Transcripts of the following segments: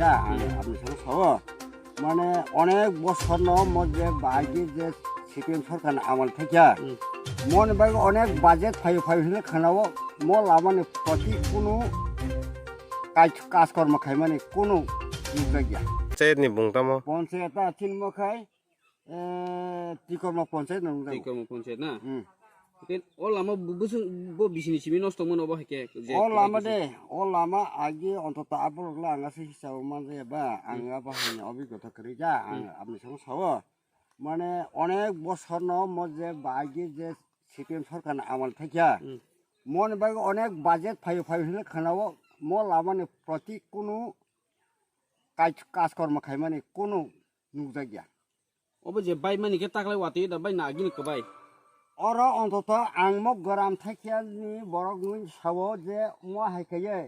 যা আপনি সঙ্গে সহ মানে অনেক বছর মধ্যে বাইরে যে সিপিএম সরকার আমল থেকে মনে বাই অনেক বাজেট ফাইভ খানাও মল মানে প্রতি কোনো কাজকর্ম খাই মানে কোনো গিয়া পঞ্চায়েতনি बुंतामो পঞ্চায়েত তিনমো খাই টিকর্ম পঞ্চায়েত টিকর্ম পঞ্চায়েত না অল লামা বুসুং বো বিসিনি সিমি নষ্ট মন অব হেকে অল লামা দে অল লামা আগে অন্তত আবরগলা আঙাসে হিসাব মানে বা আঙা বাহানি অভিজ্ঞতা করি যা আপনি সঙ্গে সহ মানে অনেক বছর মধ্যে বাইরে যে সিপিএম সরকার আমল থেকে মনে বাই অনেক বাজেট ফাইভ খানাও মল মানে প্রতি কোনো কাজকর্ম খাই মানে কোনো নুকজা গিয়া অব যে বাই মানিকে তাকলাই ওয়াতি দা বাই নাগিনি কো বাই অর অন্তত আংমক গরাম থাকিয়ানি বরগুন সাব যে মুয়া হাইখায়ে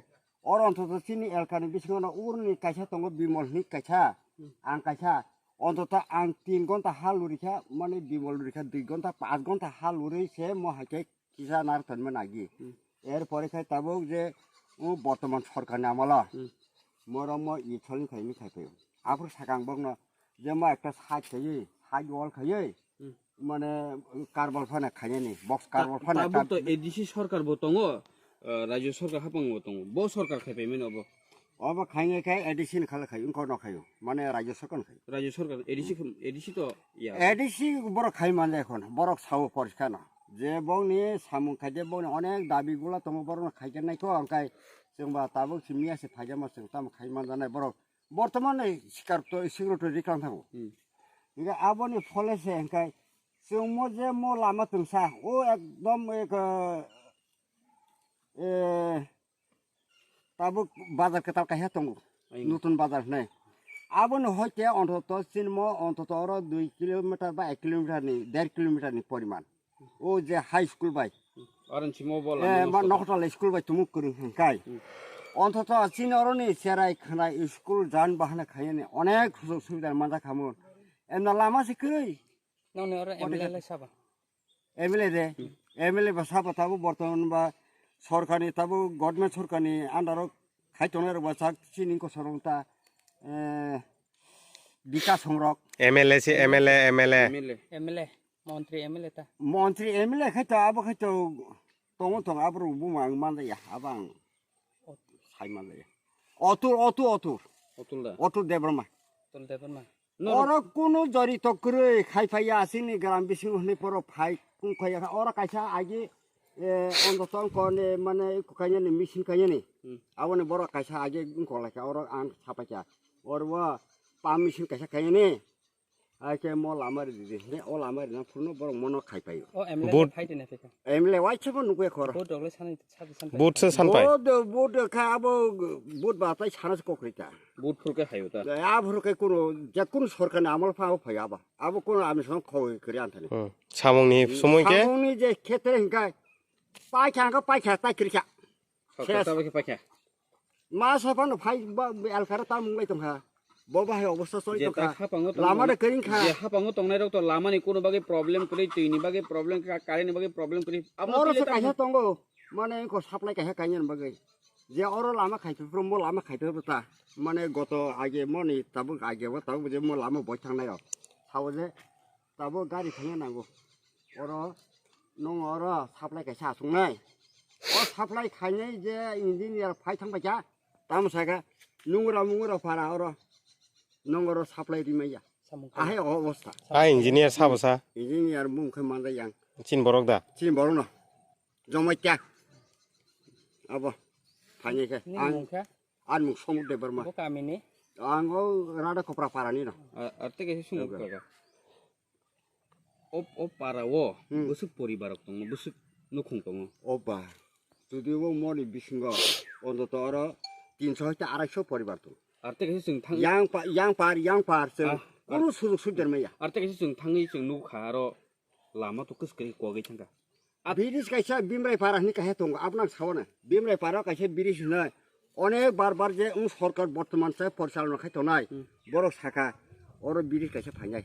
অর অন্তত চিনি এলকানি বিসঙ্গনা উরনি কাইছা তঙ্গ বিমলনি কাইছা আং কাইছা অন্তত আং 3 ঘন্টা হালুরিখা মানে বিমল লুরিখা 2 ঘন্টা 5 ঘন্টা হালুরি সে মুয়া হাইকে কিসা নার তন্মে নাগি এরপরে খাই তাবক যে বর্তমান সরকারনি আমলা মরম ইছলনি খাইনি খাইফায় আফর সাকাং বগনা যে মা একটা সাইড খাইয়ে সাইড ওয়াল খাইয়ে মানে কারবাল ফানা খাইনি বক্স কারবাল ফানা তাবো তো এডিসি সরকার বতঙ্গ রাজ্য সরকার হাপাং বতঙ্গ বো সরকার খাইপাই মেন অব অব খাইনে খাই এডিসি খালে খাই উনকর ন খাইও মানে রাজ্য সরকার খাই রাজ্য সরকার এডিসি তো ইয়া এডিসি বড় খাই মানে এখন বড় সাও পরিষ্কার না যে বংনি সামুং খাইতে বংনি অনেক দাবিগুলা তম বড় খাইতে নাইকো আংকাই जोंबा ताबो सिमियासे फाइजामा जों ताम खाइमान जानाय बर बर्तमानै सिकिउरिटि रिक्लाम थागो इगा आबोनि फलेसे हंकाय जों मो जे मो लामा तंसा ओ एकदम एक ताबो बाजार केताल काहे तंगो नतुन बाजार नै आबोनि हयते अन्तत सिनमो अन्तत और 2 किलोमिटार बा 1 किलोमिटार नि 1.5 किलोमिटार नि परिमाण ओ जे हाई स्कुल बाय आरनसिमो बल मा नखटाल स्कुल बाय तुमुक करि हंकाय অন্তত চিনরনি সেরাই খানাই স্কুল যান বাহনে খাইনে অনেক সুযোগ সুবিধা মানজা খামো এমনা লামা শিখই ননে আর এমএলএ সাবা এমএলএ দে এমএলএ বা সাবা তাবো বর্তমান বা সরকারি তাবো গভর্নমেন্ট সরকারি আন্ডারও খাইতনের বা চাক চিনিকো সরংতা বিকাশ সংরক एमएलए से एमएलए এমএলএ মন্ত্রী এমএলএ খাইতো আবো খাইতো তং তং আবরু বুমাং মানজায়া আবাং সাইমালে অতুল দেবরমা ওর কোনো জড়িত করে খাই ফাইয়া আসেনি গ্রাম বেশি হলে পর ফাই কোন খাইয়া ওর কাছে আগে অন্তত কনে মানে কাইনে মেশিন কাইনে আবনে বড় কাছে আগে কলাকা ওর আন ছাপাইকা ওর পাম মেশিন কাছে কাইনে আইকে মল আমার দিদি নে অল আমার না ফুরনো বড় মন খাই পাইও ও এমএলএ ফাইতে না ফেকা এমএলএ ওয়াইছবো নুকে খর বহুত ডগলে সানি बुट से सानपाय বুট খাবো বুট বাতাই সানাস ককরিতা বহুত ফুরকে খাইও তা আবরকে কোনো যে কোনো সরকার আমল ফাও ফাইয়াবা আবো কোনো আমি সঙ্গ খই করি আনথানি सामंगनि সময়কে সামংনি যে ক্ষেত্রে হিংকাই পাইখা তাই করিখা সরকার পাইখা মা সাপান ফাই বা এলকারা তা মুংলাই তমহা ববাহে অবস্থা চলি যে তো হাপাঙ্গ লামারে করিং খা যে হাপাঙ্গ তংনাই রক তো লামানি কোনো বাগে প্রবলেম করি তুইনি বাগে প্রবলেম কারেনি বাগে প্রবলেম করি আমার কাছে তঙ্গ মানে কো সাপ্লাই কাহে কাইন বাগে যে অর লামা খাইতে প্রম লামা খাইতে বতা মানে গত আগে মনি তাবো আগে তাবো যে মো লামা বই থাংনাय সাও যে তাবো গাড়ি থাंनो नांगौ অর নং অর সাপ্লাই কাইসা संनाय অ সাপ্লাই খাইनाय যে ইঞ্জিনিয়ার ফাই থাंबायजा तामसागा नुंगरा फारा অর नंगर साप्लाई दिमाया आहे अवस्था आ इंजिनियर साबसा इंजिनियर मुंखै मानजायां चिन बरक दा चिन बरन जमाइत्या अब फाइनेखे आन मुख समुद्र बर्मा कामिनि आंगो राडा कपरा पारानि न आरते के सुनु काका ओ पारा ओ बुसु परिबारक दङ बुसु नखुं दङ ओबा जुदि वो मनि बिसिंग अन्तत अर 300 हते 250 परिबार दं आरते के जों थां yang par जों कुनु सुजुग सुबिदा मैया आरते के जों थाङै जों नुखा आरो लामा तो कसकरि कोगै थांगा बिरिस कायसा बिमराय पारानि काहे दं आपनां सावना बिमराय पारा कायसा बिरिस न अनेक बार जे सरकार बर्तमान से परिचालन खायतनाय बर साखा और बिरिस कायसा फाइनाय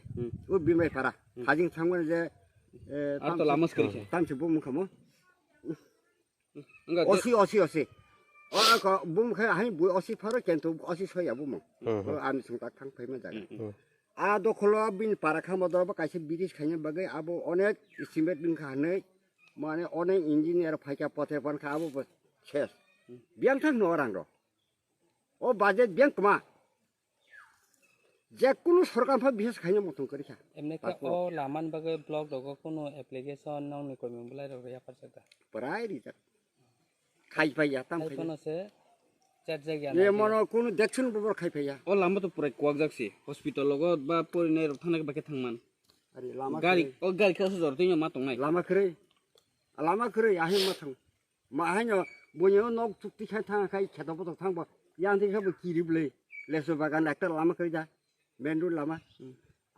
ओ बिमराय पारा हाजिं थांगोन जे आरो लामास करिसे तामसे बुमुखमो ओंगा असी ก็บุ้มเคยให้บุยอสิพาร์เกนตัวอสิช่วยอย่าบุ้มอันสงตักทั้งไปมาจากดอกล้อบินปาราคามดรบกายบิดิสขยันบักอาบุอเนกอิสติเมตบินขาเนี่ยมันอเนกอินจิเนียร์ไฟกับปอเทปันขาอาบุเชสเบียงทั้งนอรังรอบัจเจ็ตเบียงกมาযে কোনো সরকার ভাবে বিশেষ খাইয়া মতন করি খা এমনি কে ও লামান বাগে ব্লক দগ কোনো অ্যাপ্লিকেশন নাও নি কইম বলাই রে পারছে তা প্রায় রিজার খাই পাইয়া তাম খাই কোন আছে চার জায়গা এ মন কোন দেখছুন ববর খাই পাইয়া ও লাম্বা তো পুরা কোয়াক যাচ্ছে হসপিটাল লগত বা পরিনে থানা বাকে থাংমান আরে লামা গাড়ি খাসু জর তুই মা তংনাই লামা খরে আহে মা থাং মা হাইনো বইও নক চুক্তি খাই থাং খাই খেত বত থাংবা ইয়ান্তি খাবো কিরিবলে লেসো বাগান একটা লামা খরে যা মেন রোড লামা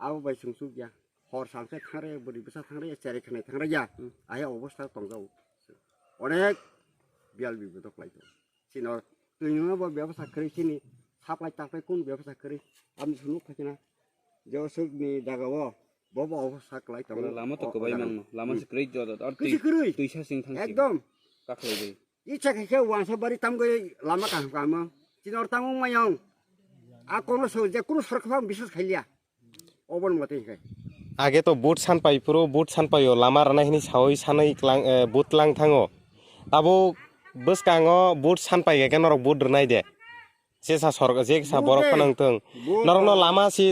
আবো বাই সুংসু গিয়া হর সাংসে থাংরে বড়ি বসা থাংরে চারি খানে থাংরে যা আহে অবস্থা তংগাও অনেক বিয়াল বিপদক লাইতো সিনর তুই নবা ব্যবসা করি সিনি সাপ্লাই তাপ্লাই কোন ব্যবসা করি আমি শুনু খাইনা জসুকনি দাগাও বব অবস্থা লাইতো লামা তো কবাই মান লামা সে ক্রেজ জদ আর তুই সাসিং থাংসি একদম কাখলাই দে ইচ্ছা খাইছে ওয়ানসা বাড়ি তামগৈ লামা কাম সিনর তামং মায়ং কোনো যে কোনো সরকার বিশেষ খাইলিয়া অবন মতে খাই আগে তো বুট সানপাই পুরো বুট সানপাইও লামা রানাহিনি সাওই সাनै বুট লাং থাङो তাবো বসকাङो बुट सानपाय के नरक बुट रनाय दे जेसा सरग जेसा बरक फनांथों नरकनो लामा सि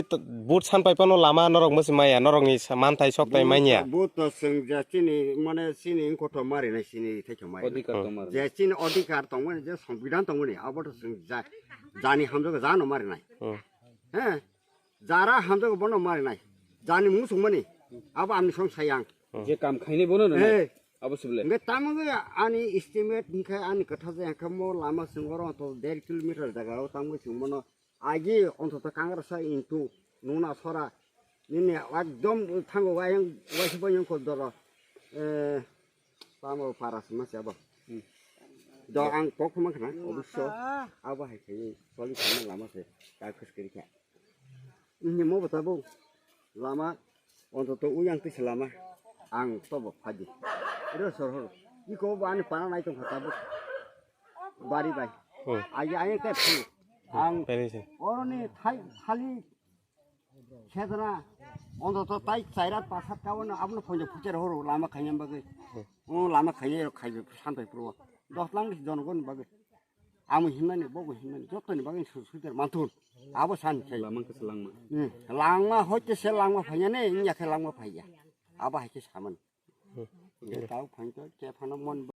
बुट सानपाय पनो लामा नरक मसि माया नरकनि मानथाय सकताय माइनिया बुट जों जे सिनि माने सिनि गथ' मारिनाय सिनि थैख माय অধিকার তোমার जे सिनि अधिकार दंमोन जे संविधान दंमोन आबोथ जों जानि हामजों जानो मारिनाय हे जारा हामजों बनो मारिनाय जानि मुसुमनि आबो आमनि संसायां যে কাম খাইনে বনো না অবশ্যই বলে बे तामगे आनि एस्टिमेट निखा आनि कथा जे खमो लामा सिंगर तो 1.5 किलोमीटर जगाव तामगे सिमनो आगे अन्तत कांग्रेसा इनटु नुना सरा निने एकदम थांगो वायं वाइसबयं को दर तामो पारास मासेबो द आं पखमा खना अबश्य आबो हायखै सलि खाना लामा से का खसकरिखा नि मो बताबो लामा अन्तत उयां तिस लामा आं तब फादि रे सरहर इको बानि पाना नाय तो खताबो बारी बाय आइ आइ के फु आं अरनि खाली खेदना अन्तत ताइ चाइरात पासात कावन आपनो फंजे फुचेर हरो लामा खायम बागै लामा खाये खायबे सानबाय प्रो 10 लाख जनगन बागै आमु हिननानै बगो हिननानै जतनि बागै सुसुदेर माथुन आबो सानसै লামান কাছে লাংমা लांमा हयतेसे लांमा फायने इयाखे लांमा फायया आबा हायके सामोन दाउ फांतो के फानो मन